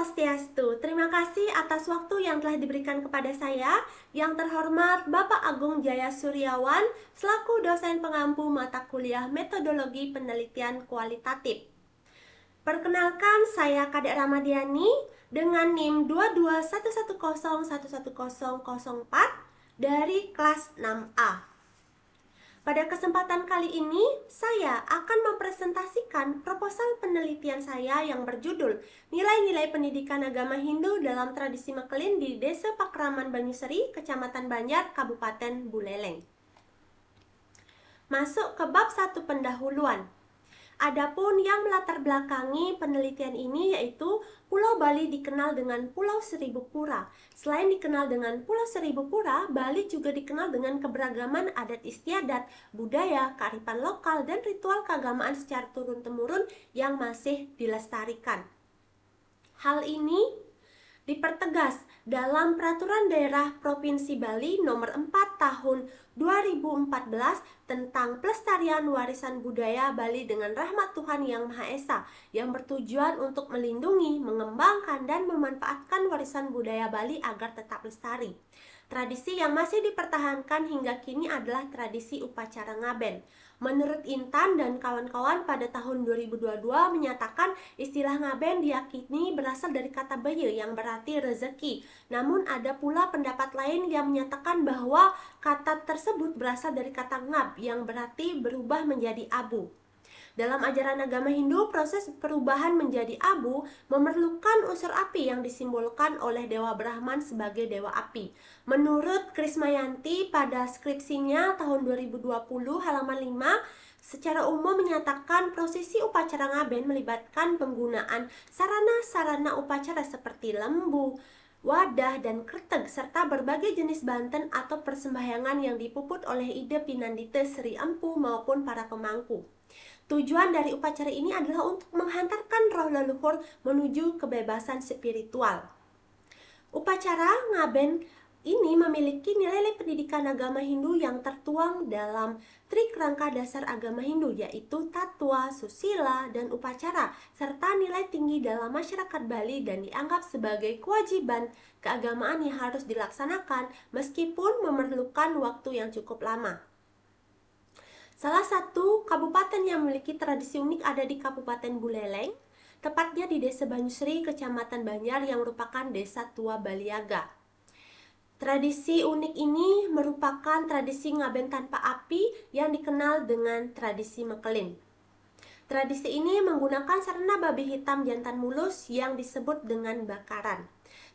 Swastiastu. Terima kasih atas waktu yang telah diberikan kepada saya. Yang terhormat Bapak Agung Jaya Suryawan selaku dosen pengampu mata kuliah Metodologi Penelitian Kualitatif. Perkenalkan, saya Kadek Ramadiani dengan NIM 22111011004 dari kelas 6A. Pada kesempatan kali ini, saya akan mempresentasikan proposal penelitian saya yang berjudul Nilai-nilai pendidikan agama Hindu dalam tradisi Mekelin di Desa Pakraman Banyuseri, Kecamatan Banjar, Kabupaten Buleleng. Masuk ke bab 1 pendahuluan. Adapun yang melatar belakangi penelitian ini yaitu Pulau Bali dikenal dengan Pulau Seribu Pura. Selain dikenal dengan Pulau Seribu Pura, Bali juga dikenal dengan keberagaman adat istiadat, budaya, kearifan lokal, dan ritual keagamaan secara turun-temurun yang masih dilestarikan. Hal ini dipertegas dalam Peraturan Daerah Provinsi Bali Nomor 4 Tahun 2014 tentang pelestarian warisan budaya Bali dengan rahmat Tuhan Yang Maha Esa yang bertujuan untuk melindungi, mengembangkan, dan memanfaatkan warisan budaya Bali agar tetap lestari. Tradisi yang masih dipertahankan hingga kini adalah tradisi upacara ngaben. Menurut Intan dan kawan-kawan pada tahun 2022 menyatakan istilah ngaben diyakini berasal dari kata beye yang berarti rezeki. Namun ada pula pendapat lain yang menyatakan bahwa kata tersebut berasal dari kata ngab yang berarti berubah menjadi abu. Dalam ajaran agama Hindu, proses perubahan menjadi abu memerlukan unsur api yang disimbolkan oleh Dewa Brahman sebagai Dewa Api. Menurut Krismayanti pada skripsinya tahun 2020 halaman 5, secara umum menyatakan prosesi upacara ngaben melibatkan penggunaan sarana-sarana upacara seperti lembu, wadah, dan kreteg, serta berbagai jenis banten atau persembahyangan yang dipuput oleh ide Pinandite Sri Empu maupun para pemangku. Tujuan dari upacara ini adalah untuk menghantarkan roh leluhur menuju kebebasan spiritual. Upacara ngaben ini memiliki nilai-nilai pendidikan agama Hindu yang tertuang dalam trik rangka dasar agama Hindu, yaitu tattwa, susila, dan upacara, serta nilai tinggi dalam masyarakat Bali dan dianggap sebagai kewajiban keagamaan yang harus dilaksanakan meskipun memerlukan waktu yang cukup lama. Salah satu kabupaten yang memiliki tradisi unik ada di Kabupaten Buleleng, tepatnya di Desa Banyusri, Kecamatan Banjar yang merupakan desa tua Baliaga. Tradisi unik ini merupakan tradisi ngaben tanpa api yang dikenal dengan tradisi Mekelin. Tradisi ini menggunakan sarana babi hitam jantan mulus yang disebut dengan bakaran.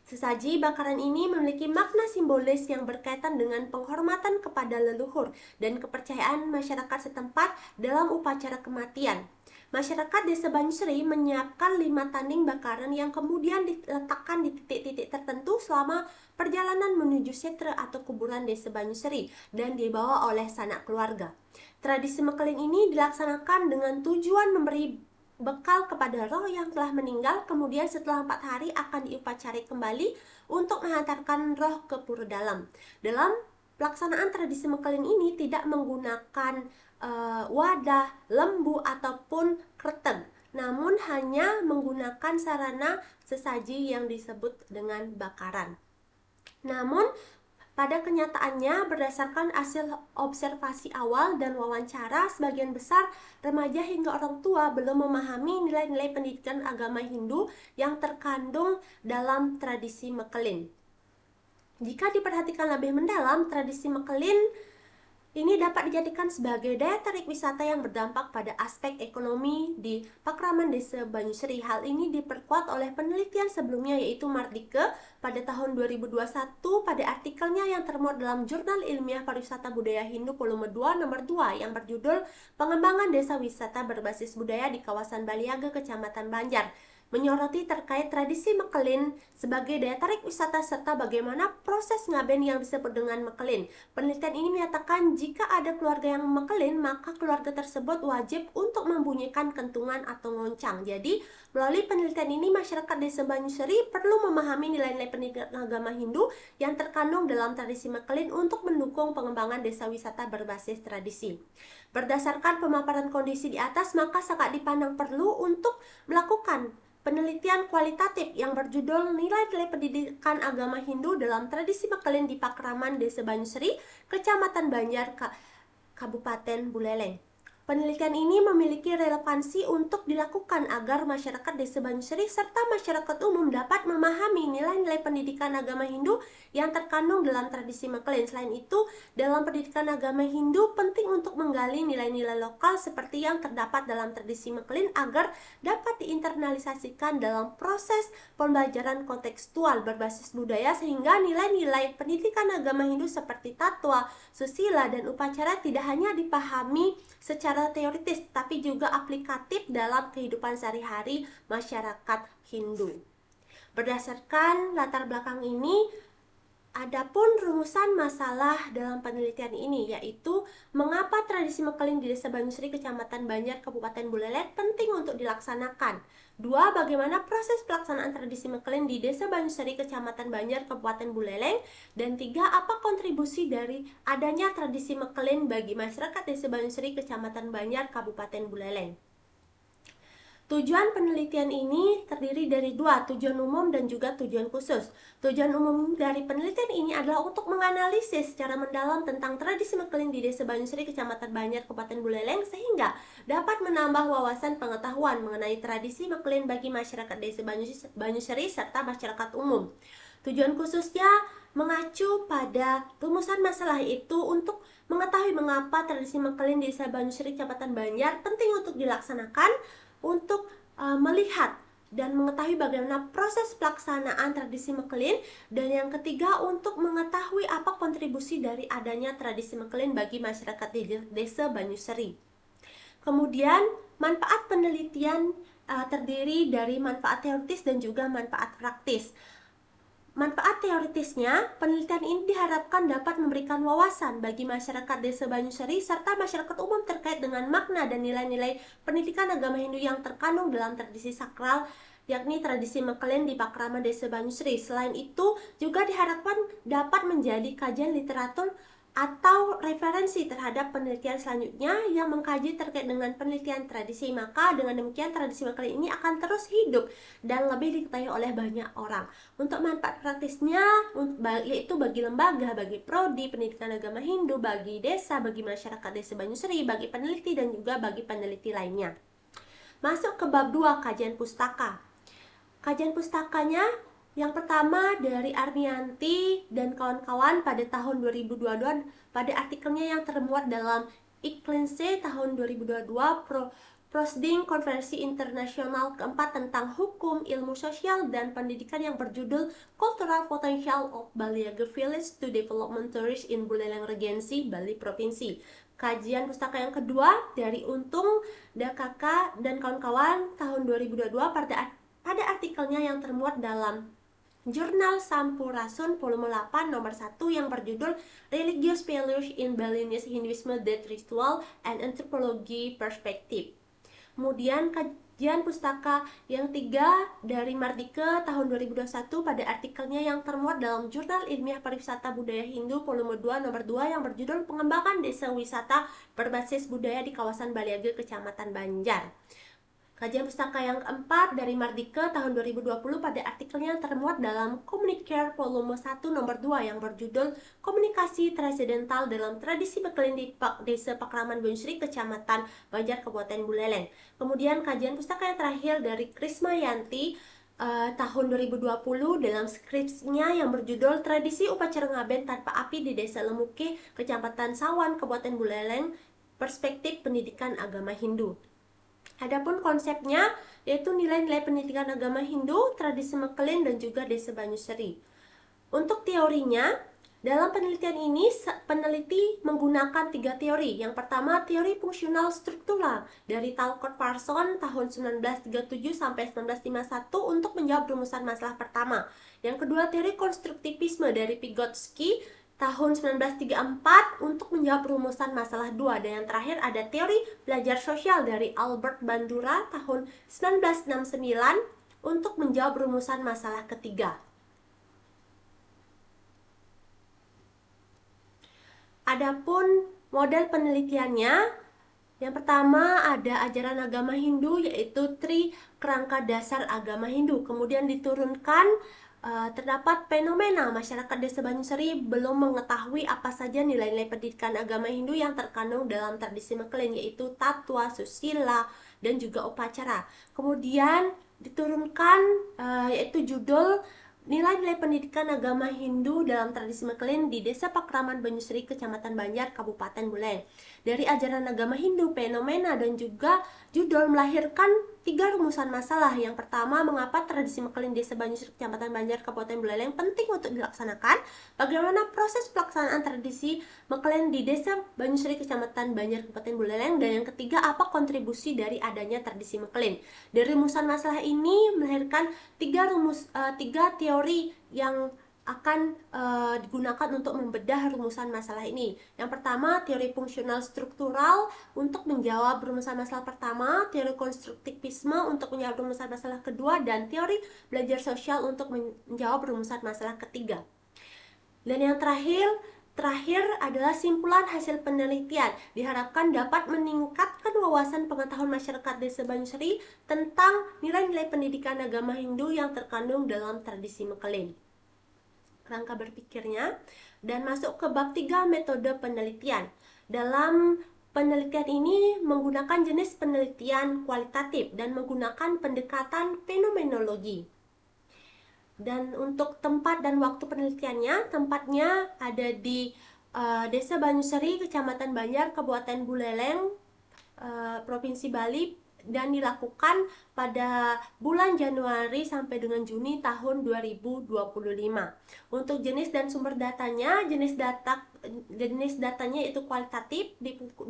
Sesaji bakaran ini memiliki makna simbolis yang berkaitan dengan penghormatan kepada leluhur dan kepercayaan masyarakat setempat dalam upacara kematian. Masyarakat Desa Banyusri menyiapkan 5 tanding bakaran yang kemudian diletakkan di titik-titik tertentu selama perjalanan menuju setra atau kuburan Desa Banyusri dan dibawa oleh sanak keluarga. Tradisi Mekelin ini dilaksanakan dengan tujuan memberi bekal kepada roh yang telah meninggal, kemudian setelah 4 hari akan diupacari kembali untuk menghantarkan roh ke pura dalam. Dalam pelaksanaan tradisi Mekelin ini tidak menggunakan wadah, lembu, ataupun kreteg, namun hanya menggunakan sarana sesaji yang disebut dengan bakaran. Namun pada kenyataannya, berdasarkan hasil observasi awal dan wawancara, sebagian besar remaja hingga orang tua belum memahami nilai-nilai pendidikan agama Hindu yang terkandung dalam tradisi Mekelin. Jika diperhatikan lebih mendalam, tradisi Mekelin ini dapat dijadikan sebagai daya tarik wisata yang berdampak pada aspek ekonomi di Pakraman Desa Banyusri. Hal ini diperkuat oleh penelitian sebelumnya yaitu Mardike pada tahun 2021 pada artikelnya yang termuat dalam Jurnal Ilmiah Pariwisata Budaya Hindu volume 2 nomor 2 yang berjudul Pengembangan Desa Wisata Berbasis Budaya di Kawasan Baliaga, Kecamatan Banjar, menyoroti terkait tradisi Mekelin sebagai daya tarik wisata serta bagaimana proses ngaben yang disebut dengan Mekelin. Penelitian ini menyatakan jika ada keluarga yang Mekelin, maka keluarga tersebut wajib untuk membunyikan kentungan atau ngoncang. Jadi, melalui penelitian ini masyarakat Desa Banyuseri perlu memahami nilai-nilai pendidikan agama Hindu yang terkandung dalam tradisi Mekelin untuk mendukung pengembangan desa wisata berbasis tradisi. Berdasarkan pemaparan kondisi di atas, maka sangat dipandang perlu untuk melakukan penelitian kualitatif yang berjudul Nilai-nilai Pendidikan Agama Hindu dalam Tradisi Mekelin di Pakraman Desa Banyusri, Kecamatan Banjar, Kabupaten Buleleng. Penelitian ini memiliki relevansi untuk dilakukan agar masyarakat Desa Banyusri serta masyarakat umum dapat memahami nilai-nilai pendidikan agama Hindu yang terkandung dalam tradisi Mekelin. Selain itu, dalam pendidikan agama Hindu penting untuk menggali nilai-nilai lokal seperti yang terdapat dalam tradisi Mekelin agar dapat diinternalisasikan dalam proses pembelajaran kontekstual berbasis budaya, sehingga nilai-nilai pendidikan agama Hindu seperti tatwa, susila, dan upacara tidak hanya dipahami secara teoritis tapi juga aplikatif dalam kehidupan sehari-hari masyarakat Hindu. Berdasarkan latar belakang ini, adapun rumusan masalah dalam penelitian ini yaitu mengapa tradisi Mekelin di Desa Banyusri, Kecamatan Banjar, Kabupaten Buleleng penting untuk dilaksanakan. 2. Bagaimana proses pelaksanaan tradisi Mekelin di Desa Banyusri, Kecamatan Banjar, Kabupaten Buleleng. Dan 3. Apa kontribusi dari adanya tradisi Mekelin bagi masyarakat Desa Banyusri, Kecamatan Banjar, Kabupaten Buleleng. Tujuan penelitian ini terdiri dari 2, tujuan umum dan juga tujuan khusus. Tujuan umum dari penelitian ini adalah untuk menganalisis secara mendalam tentang tradisi Mekelin di Desa Banyusri, Kecamatan Banjar, Kabupaten Buleleng, sehingga dapat menambah wawasan pengetahuan mengenai tradisi Mekelin bagi masyarakat Desa Banyusri serta masyarakat umum. Tujuan khususnya mengacu pada rumusan masalah itu untuk mengetahui mengapa tradisi Mekelin di Desa Banyusri, Kecamatan Banjar penting untuk dilaksanakan, untuk melihat dan mengetahui bagaimana proses pelaksanaan tradisi Mekelin, dan yang ketiga untuk mengetahui apa kontribusi dari adanya tradisi Mekelin bagi masyarakat di Desa Banyusri. Kemudian manfaat penelitian terdiri dari manfaat teoritis dan juga manfaat praktis. Manfaat teoritisnya, penelitian ini diharapkan dapat memberikan wawasan bagi masyarakat Desa Banyusri serta masyarakat umum terkait dengan makna dan nilai-nilai pendidikan agama Hindu yang terkandung dalam tradisi sakral, yakni tradisi Mekelin di Pakraman Desa Banyusri. Selain itu, juga diharapkan dapat menjadi kajian literatur atau referensi terhadap penelitian selanjutnya yang mengkaji terkait dengan penelitian tradisi. Maka dengan demikian tradisi Mekelin ini akan terus hidup dan lebih diketahui oleh banyak orang. Untuk manfaat praktisnya yaitu bagi lembaga, bagi prodi pendidikan agama Hindu, bagi desa, bagi masyarakat Desa Banyusri, bagi peneliti dan juga bagi peneliti lainnya. Masuk ke bab 2, kajian pustaka. Kajian pustakanya yang pertama dari Armianti dan kawan-kawan pada tahun 2022 pada artikelnya yang termuat dalam Iklinse tahun 2022 Prosding Konferensi Internasional keempat tentang Hukum, Ilmu Sosial, dan Pendidikan yang berjudul Cultural Potential of Baliaga Village to Development Tourist in Buleleng Regency, Bali Provinsi. Kajian pustaka yang kedua dari Untung, Dakaka, dan kawan-kawan tahun 2022 pada artikelnya yang termuat dalam Jurnal Sampurasun volume 8 nomor 1 yang berjudul Religious Values in Balinese Hinduism, Death Ritual and Anthropology Perspective. Kemudian kajian pustaka yang 3 dari Mardike tahun 2021 pada artikelnya yang termuat dalam Jurnal Ilmiah Pariwisata Budaya Hindu volume 2 nomor 2 yang berjudul Pengembangan Desa Wisata Berbasis Budaya di Kawasan Baliaga, Kecamatan Banjar. Kajian pustaka yang keempat dari Mardike tahun 2020 pada artikelnya yang termuat dalam Communicare volume 1 nomor 2 yang berjudul Komunikasi Transidental dalam Tradisi Mekelin di Desa Pakraman Banyusri, Kecamatan Banjar, Kabupaten Buleleng. Kemudian kajian pustaka yang terakhir dari Krismayanti tahun 2020 dalam skripsinya yang berjudul Tradisi Upacara Ngaben Tanpa Api di Desa Lemuke, Kecamatan Sawan, Kabupaten Buleleng, Perspektif Pendidikan Agama Hindu. Adapun konsepnya yaitu nilai-nilai pendidikan agama Hindu, tradisi Mekelin, dan juga Desa Banyusri. Untuk teorinya, dalam penelitian ini peneliti menggunakan 3 teori. Yang pertama, teori fungsional struktural dari Talcott Parson tahun 1937 sampai 1951 untuk menjawab rumusan masalah pertama. Yang kedua, teori konstruktivisme dari Vygotsky tahun 1934 untuk menjawab rumusan masalah 2. Dan yang terakhir ada teori belajar sosial dari Albert Bandura tahun 1969 untuk menjawab rumusan masalah ketiga. Adapun model penelitiannya, Yang pertama ada ajaran agama Hindu yaitu Tri Kerangka Dasar Agama Hindu. Kemudian diturunkan terdapat fenomena masyarakat Desa Banyuwangi belum mengetahui apa saja nilai-nilai pendidikan agama Hindu yang terkandung dalam tradisi Mekelen, yaitu tatwa, susila, dan juga upacara. Kemudian diturunkan yaitu judul nilai-nilai pendidikan agama Hindu dalam tradisi Mekelen di Desa Pakraman Banyusri, Kecamatan Banjar, Kabupaten Buleleng. Dari ajaran agama Hindu, fenomena dan juga judul melahirkan 3 rumusan masalah. Yang pertama, mengapa tradisi Mekelen Desa Banyusri, Kecamatan Banjar, Kabupaten Buleleng penting untuk dilaksanakan? Bagaimana proses pelaksanaan tradisi Mekelen di Desa Banyusri, Kecamatan Banjar, Kabupaten Buleleng? Dan yang ketiga, apa kontribusi dari adanya tradisi Mekelen? Dari rumusan masalah ini melahirkan 3 teori yang akan digunakan untuk membedah rumusan masalah ini. Yang pertama, teori fungsional struktural untuk menjawab rumusan masalah pertama, teori konstruktivisme untuk menjawab rumusan masalah kedua, dan teori belajar sosial untuk menjawab rumusan masalah ketiga. Dan yang terakhir adalah simpulan hasil penelitian. Diharapkan dapat meningkatkan wawasan pengetahuan masyarakat Desa Banyusri tentang nilai-nilai pendidikan agama Hindu yang terkandung dalam tradisi Mekelen. Kerangka berpikirnya, dan masuk ke bab 3 metode penelitian. Dalam penelitian ini menggunakan jenis penelitian kualitatif dan menggunakan pendekatan fenomenologi. Dan untuk tempat dan waktu penelitiannya, tempatnya ada di Desa Banyusari, Kecamatan Banjar, Kabupaten Buleleng, Provinsi Bali, dan dilakukan pada bulan Januari sampai dengan Juni tahun 2025. Untuk jenis dan sumber datanya, jenis datanya itu kualitatif,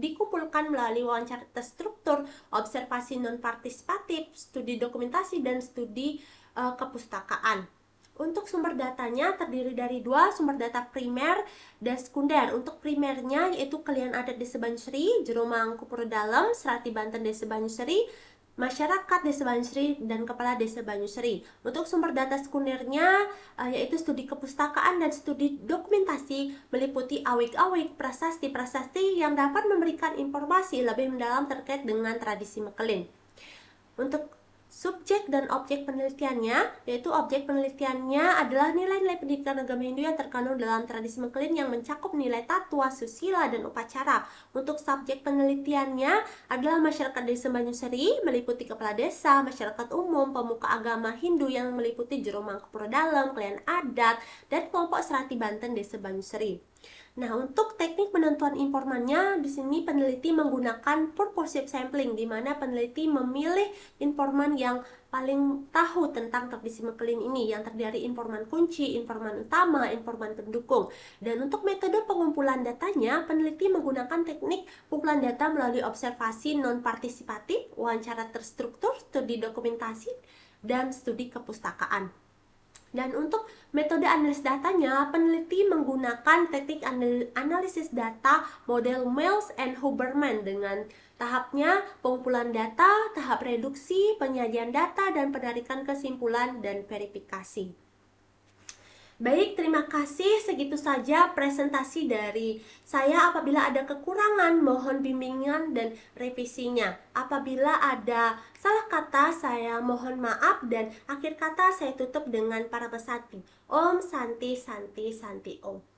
dikumpulkan melalui wawancara terstruktur, observasi non partisipatif, studi dokumentasi, dan studi kepustakaan. Untuk sumber datanya terdiri dari 2 sumber data primer dan sekunder. Untuk primernya yaitu Kalian Adat Desa Banyusri, Jero Mangkumpuro Dalem, Serati Banten Desa Banyusri, masyarakat Desa Banyusri, dan kepala Desa Banyusri. Untuk sumber data sekundernya yaitu studi kepustakaan dan studi dokumentasi, meliputi awik-awik, prasasti-prasasti yang dapat memberikan informasi lebih mendalam terkait dengan tradisi Mekelen. Untuk subjek dan objek penelitiannya, yaitu objek penelitiannya adalah nilai-nilai pendidikan agama Hindu yang terkandung dalam tradisi Mekelen yang mencakup nilai tatwa, susila, dan upacara. Untuk subjek penelitiannya adalah masyarakat Desa Banyusari, meliputi kepala desa, masyarakat umum, pemuka agama Hindu yang meliputi Jero Mangkumpuro Dalem, Kalian Adat, dan kelompok Serati Banten Desa Banyusari. Nah, untuk teknik penentuan informannya, di sini peneliti menggunakan purposive sampling, di mana peneliti memilih informan yang paling tahu tentang tradisi Mekelen ini, yang terdiri dari informan kunci, informan utama, informan pendukung. Dan untuk metode pengumpulan datanya, peneliti menggunakan teknik pengumpulan data melalui observasi non-partisipatif, wawancara terstruktur, studi dokumentasi, dan studi kepustakaan. Dan untuk metode analisis datanya, peneliti menggunakan teknik analisis data model Miles and Huberman dengan tahapnya pengumpulan data, tahap reduksi, penyajian data, dan penarikan kesimpulan dan verifikasi. Baik, terima kasih. Segitu saja presentasi dari saya. Apabila ada kekurangan, mohon bimbingan dan revisinya. Apabila ada salah kata, saya mohon maaf. Dan akhir kata saya tutup dengan para pesati. Om Santi Santi Santi Om.